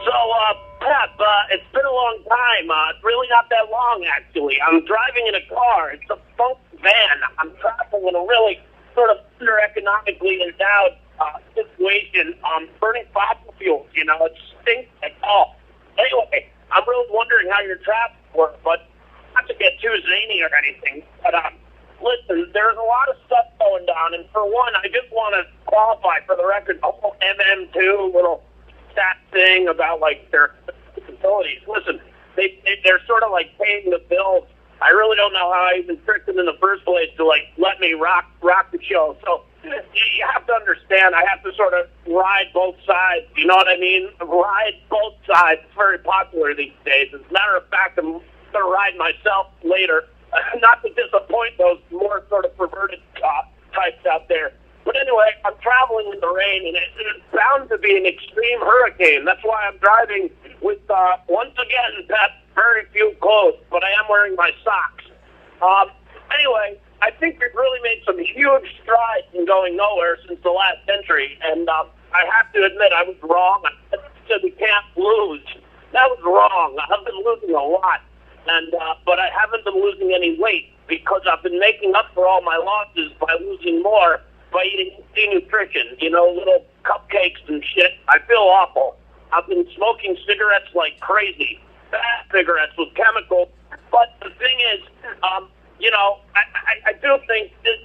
So, Pep, it's been a long time. Really not that long, actually. I'm driving in a car. It's a funk van. I'm traveling in a really sort of under-economically endowed situation. Burning fossil fuels, you know, it stinks at all. Anyway, I'm really wondering how your travels work, but not to get too zany or anything, but, listen, there's a lot of stuff going down, and for one, I just want to qualify for the record, the whole MM2 little stat thing about, like, their facilities. Listen, they're sort of, like, paying the bills. I really don't know how I even tricked them in the first place to, like, let me rock the show. So you have to understand, I have to sort of ride both sides. You know what I mean? Ride both sides. It's very popular these days. As a matter of fact, I'm going to ride myself later. Not to disappoint those more sort of perverted types out there. But anyway, I'm traveling in the rain, and it's bound to be an extreme hurricane. That's why I'm driving with, once again, Pep, very few clothes, but I am wearing my socks. Anyway, I think we've really made some huge strides in going nowhere since the last century, and I have to admit I was wrong. I said we can't lose. That was wrong. I've been losing a lot. But I haven't been losing any weight because I've been making up for all my losses by losing more by eating nutrition, you know, little cupcakes and shit. I feel awful. I've been smoking cigarettes like crazy, bad cigarettes with chemicals. But the thing is, you know, I do think it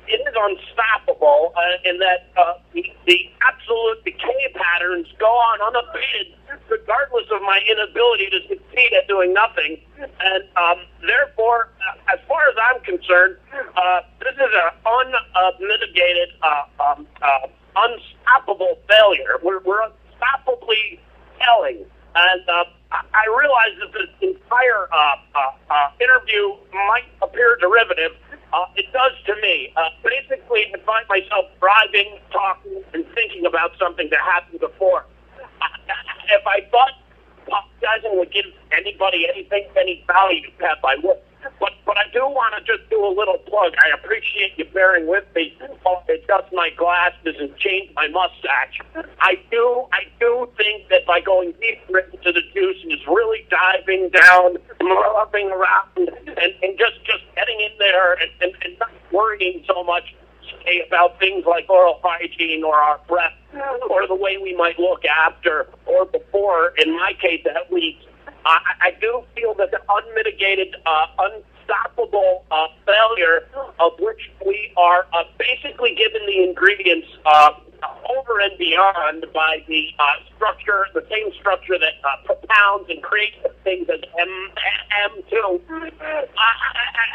is unstoppable in that the absolute decay patterns go on unabated regardless of my inability to succeed at doing nothing. And therefore, as far as I'm concerned, this is an unmitigated, unstoppable failure. We're unstoppably failing. And I realize that this entire interview might appear derivative. It does to me. Basically, I find myself driving, talking, and thinking about something that happened before. If I thought apologizing would give anybody anything, any value, Pep, I would. But I do want to just do a little plug. I appreciate you bearing with me. Adjust my glasses and change my mustache. I do think that by going deeper into the juice and just really diving down, rubbing around, and just getting in there and not worrying so much about things like oral hygiene or our breath or the way we might look after or before, in my case at least, I do feel that the unmitigated, unstoppable failure of which we are basically given the ingredients over and beyond by the structure, the same structure that propounds and creates things as M2.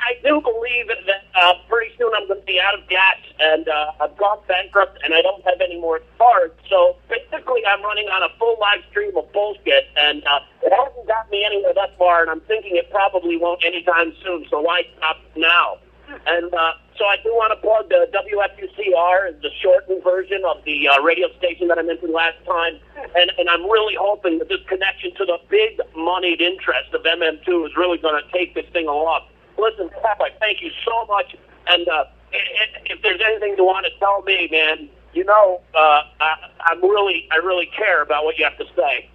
I do believe that pretty soon I'm going to be out of gas, and I've gone bankrupt, and I don't have any more cards. So basically, I'm running on a full live stream of bullshit, and it hasn't got me anywhere thus far, and I'm thinking it probably won't anytime soon. So why stop now? And so I do want to plug the WFUCR, the shortened version of the radio station that I mentioned last time. And I'm really hoping that this connection to the big moneyed interest of MM2 is really going to take this thing along. Listen, Pep, I thank you so much. And if there's anything you want to tell me, man, you know, I really care about what you have to say.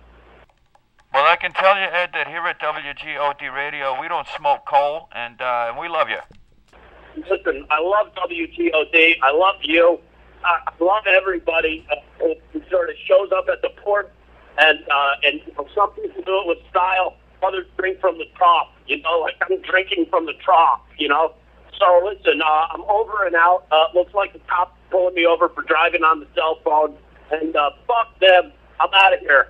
Well, I can tell you, Ed, that here at WGOD Radio, we don't smoke coal, and we love you. Listen, I love WGOD. I love you. I love everybody who sort of shows up at the port, and you know, some people do it with style. Others drink from the trough. You know, like I'm drinking from the trough. You know. So listen, I'm over and out. Looks like the cop's pulling me over for driving on the cell phone, and fuck them. I'm out of here.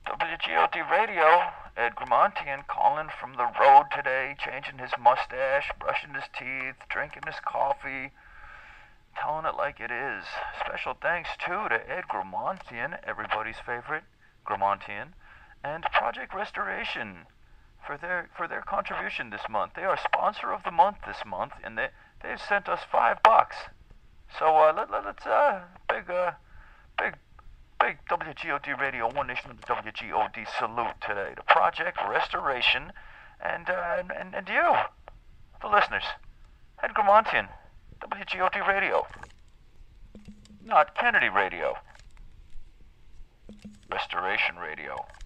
WGOD Radio, Ed Gromontian calling from the road today, changing his mustache, brushing his teeth, drinking his coffee, telling it like it is. Special thanks, too, to Ed Gromontian, everybody's favorite, Gromontian, and Project Restoration for their contribution this month. They are sponsor of the month this month, and they've sent us $5. So let's big WGOD Radio, One Nation of the WGOD salute today to Project Restoration and you, the listeners. Ed Gromontian, WGOD Radio, not Kennedy Radio. Restoration. Corporation Radio.